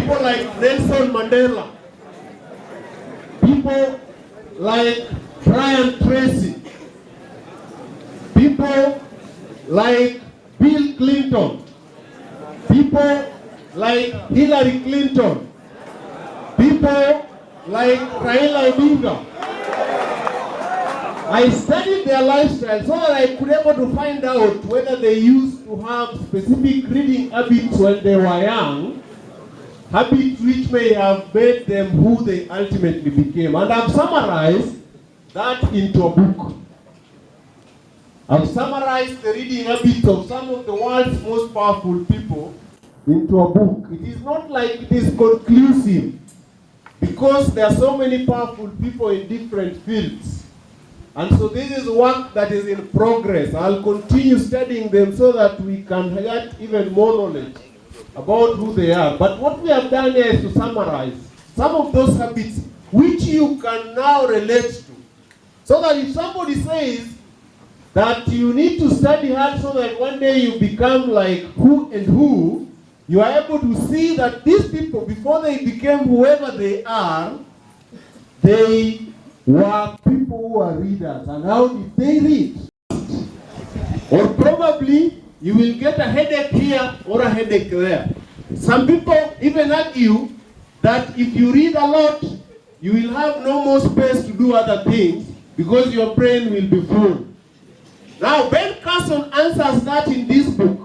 People like Nelson Mandela. People like Brian Tracy. People like Bill Clinton. People like Hillary Clinton. People like Raila Odinga. I studied their lifestyle so that I could able to find out whether they used to have specific reading habits when they were young, habits which may have made them who they ultimately became. And I've summarized that into a book. I've summarized the reading habits of some of the world's most powerful people into a book. It is not like it is conclusive because there are so many powerful people in different fields. And so this is work that is in progress. I'll continue studying them so that we can get even more knowledge about who they are. But what we have done here is to summarize some of those habits which you can now relate to. So that if somebody says that you need to study hard so that one day you become like who and who, you are able to see that these people, before they became whoever they are, they were people who are readers. And how did they read? Or probably you will get a headache here or a headache there. Some people even argue that if you read a lot, you will have no more space to do other things because your brain will be full. Now, Ben Carson answers that in this book.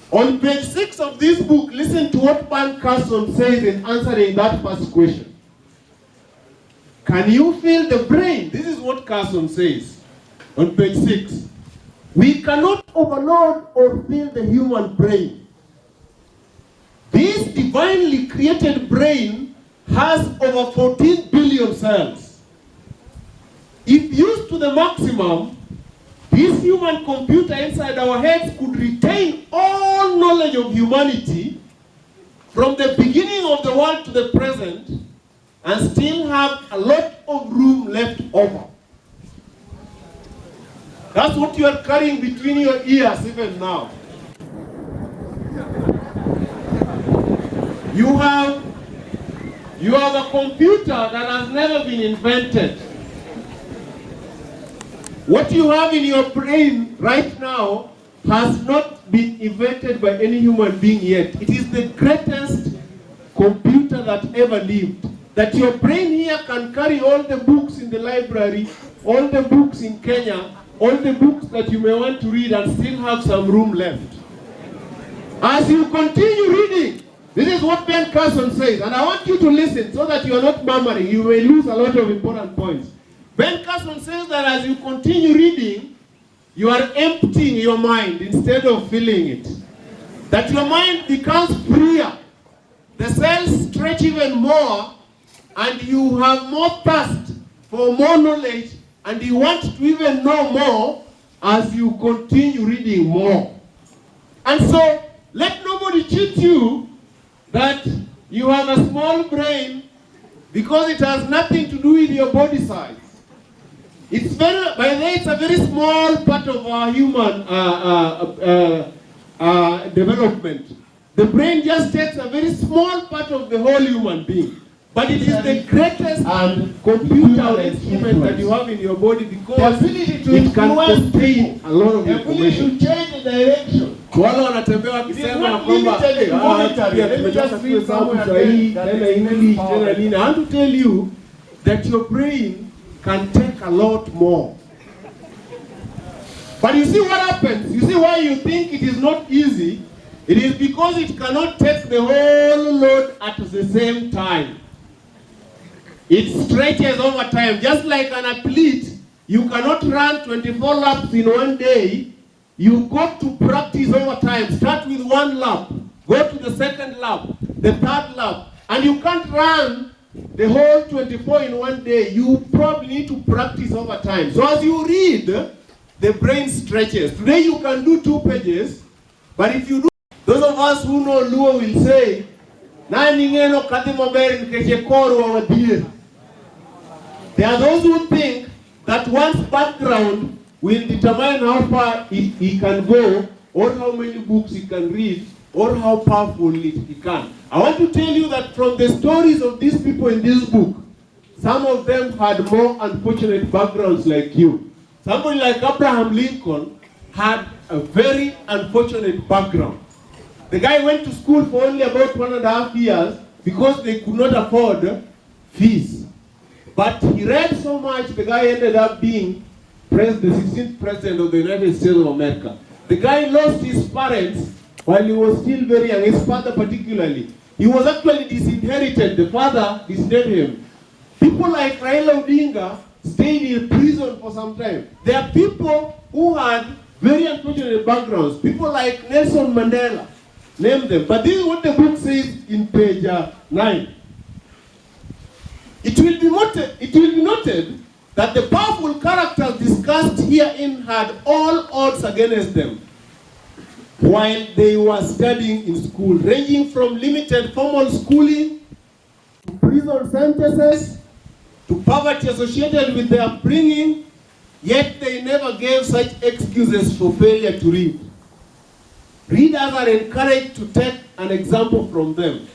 On page 6 of this book, listen to what Ben Carson says in answering that first question. Can you feel the brain? This is what Carson says on page 6. We cannot overload or feel the human brain. This divinely created brain has over 14 billion cells. If used to the maximum, this human computer inside our heads could retain all knowledge of humanity from the beginning of the world to the present and still have a lot of room left over. That's what you are carrying between your ears even now. You have a computer that has never been invented. What you have in your brain right now has not been invented by any human being yet. It is the greatest computer that ever lived. That your brain here can carry all the books in the library, all the books in Kenya, all the books that you may want to read and still have some room left. As you continue reading, this is what Ben Carson says, and I want you to listen so that you are not murmuring. You may lose a lot of important points. Ben Carson says that as you continue reading, you are emptying your mind instead of filling it. That your mind becomes freer. The cells stretch even more, and you have more thirst for more knowledge, and you want to even know more as you continue reading more. And so, let nobody cheat you that you have a small brain because it has nothing to do with your body size. It's very, by the way, it's a very small part of our human development. The brain just takes a very small part of the whole human being. But it is the greatest computer instrument that you have in your body because it can contain a lot of information. To change the direction. Wale wanatembea wakisema kwamba I want to tell you that your brain can take a lot more. But you see what happens? You see why you think it is not easy? It is because it cannot take the whole load at the same time. It stretches over time. Just like an athlete, you cannot run 24 laps in one day. You got to practice over time. Start with one lap, go to the second lap, the third lap, and you can't run the whole 24 in one day. You probably need to practice over time. So as you read, the brain stretches. Today you can do 2 pages, but if you do, those of us who know Luo will say, there are those who think that one's background will determine how far he can go or how many books he can read or how powerful it can. I want to tell you that from the stories of these people in this book, some of them had more unfortunate backgrounds like you. Somebody like Abraham Lincoln had a very unfortunate background. The guy went to school for only about 1.5 years because they could not afford fees. But he read so much, the guy ended up being the 16th president of the United States of America. The guy lost his parents while he was still very young, his father particularly. He was actually disinherited. The father disowned him. People like Raila Odinga stayed in prison for some time. There are people who had very unfortunate backgrounds. People like Nelson Mandela, name them. But this is what the book says in page 9. It will be noted that the powerful characters discussed herein had all odds against them while they were studying in school, ranging from limited formal schooling to prison sentences to poverty associated with their upbringing, yet they never gave such excuses for failure to read. Readers are encouraged to take an example from them.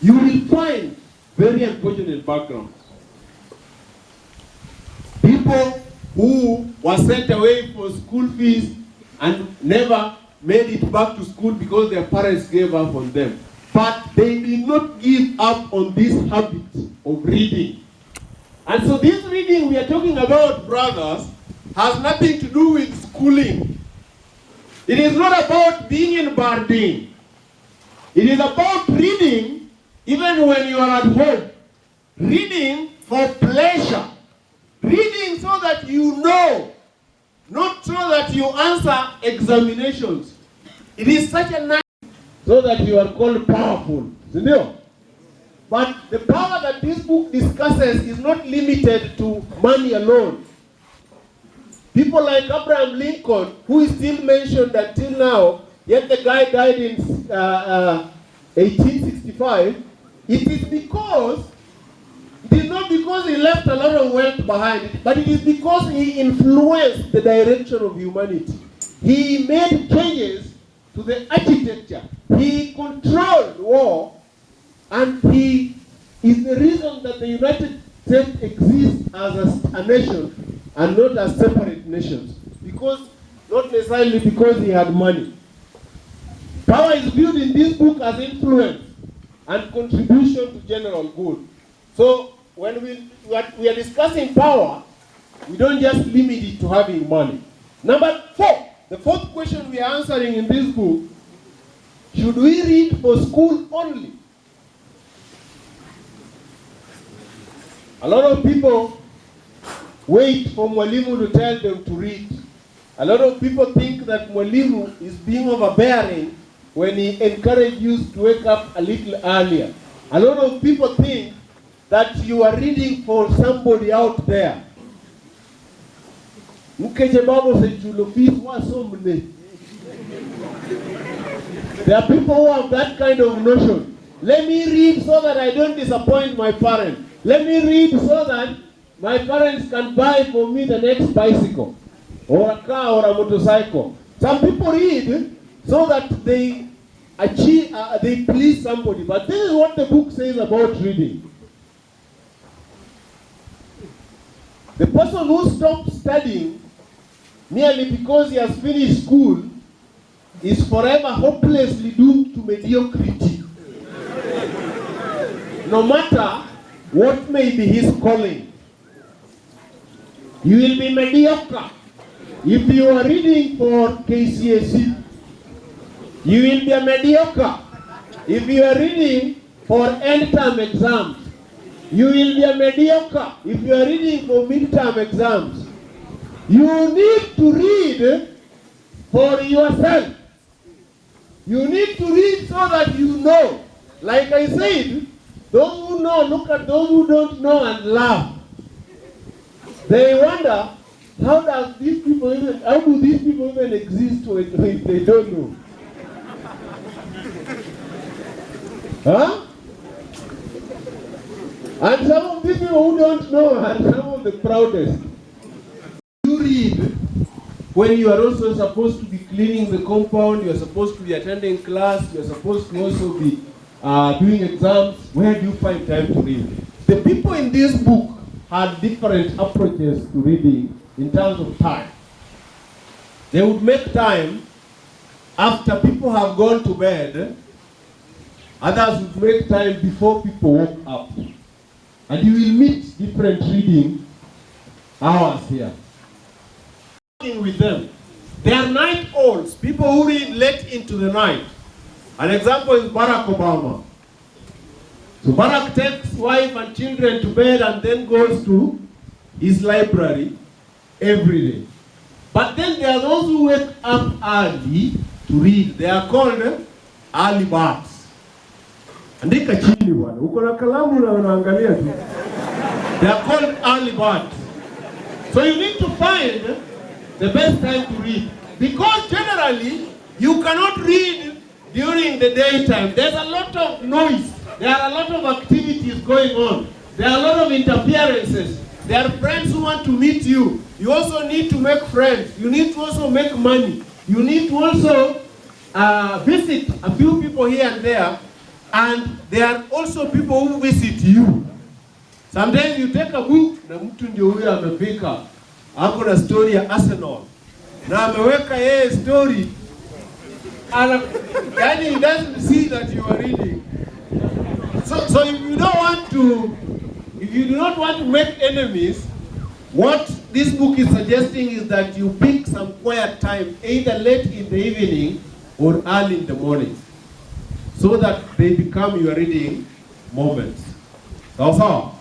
You will find very unfortunate backgrounds. People who were sent away for school fees and never made it back to school because their parents gave up on them. But they did not give up on this habit of reading. And so this reading we are talking about, brothers, has nothing to do with schooling. It is not about being in Barding. It is about reading even when you are at home. Reading for pleasure. Reading so that you know, not so that you answer examinations. It is such a nice so that you are called powerful. But the power that this book discusses is not limited to money alone. People like Abraham Lincoln, who is still mentioned until now, yet the guy died in 1865, it is not because he left a lot of wealth behind, but it is because he influenced the direction of humanity. He made changes to the architecture. He controlled war, and he is the reason that the United States exists as a nation and not as separate nations. Not necessarily because he had money. Power is viewed in this book as influence and contribution to general good. So when we are discussing power, we don't just limit it to having money. Number 4, the fourth question we are answering in this book, should we read for school only? A lot of people wait for Mwalimu to tell them to read. A lot of people think that Mwalimu is being overbearing when he encourages you to wake up a little earlier. A lot of people think that you are reading for somebody out there. There are people who have that kind of notion. Let me read so that I don't disappoint my parents. Let me read so that my parents can buy for me the next bicycle, or a car, or a motorcycle. Some people read so that they please somebody. But this is what the book says about reading. The person who stops studying merely because he has finished school is forever hopelessly doomed to mediocrity. No matter what may be his calling, you will be mediocre. If you are reading for KCSE, you will be a mediocre. If you are reading for end-term exams, you will be a mediocre. If you are reading for mid-term exams, you need to read for yourself. You need to read so that you know. Like I said, those who know look at those who don't know and laugh. They wonder, how do these people even exist if they don't know? Huh? And some of these people who don't know are some of the proudest. You read when you are also supposed to be cleaning the compound, you are supposed to be attending class, you are supposed to also be doing exams, where do you find time to read? The people in this book had different approaches to reading in terms of time. They would make time after people have gone to bed. Others would make time before people woke up. And you will meet different reading hours here. With them. They are night owls, people who read late into the night. An example is Barack Obama. So Barack takes wife and children to bed and then goes to his library every day. But then there are those who wake up early to read. They are called early birds. Andika chini bwana. Uko na kalamu na unaangalia tu. They are called early birds. So you need to find the best time to read. Because generally, you cannot read during the daytime. There's a lot of noise. There are a lot of activities going on. There are a lot of interferences. There are friends who want to meet you. You also need to make friends. You need to also make money. You need to also visit a few people here and there. And there are also people who visit you. Sometimes you take a book, na mtu ndio huyo amefika. Ako na story ya Arsenal. Na ameweka yeye story. Yani he doesn't see that you are reading. So if you don't want to, if you do not want to make enemies, what this book is suggesting is that you pick some quiet time, either late in the evening or early in the morning, so that they become your reading moments. Sawa?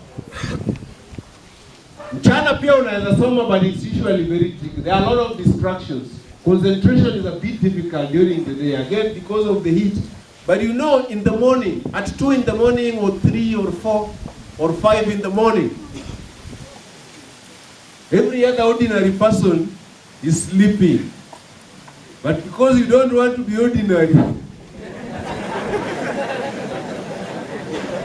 Mchana pia unaweza soma, but it's usually very tricky. There are a lot of distractions. Concentration is a bit difficult during the day, again because of the heat. But you know, in the morning, at 2 in the morning or 3 or 4 or 5 in the morning, every other ordinary person is sleeping. But because you don't want to be ordinary,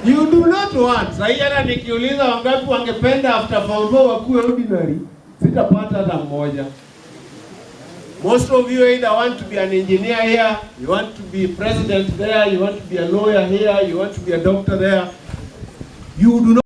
you do not want. Sasa hata nikiuliza wangapi wangependa after form 4 wakuwe ordinary, sitapata hata mmoja. Most of you either want to be an engineer here, you want to be president there, you want to be a lawyer here, you want to be a doctor there. You do not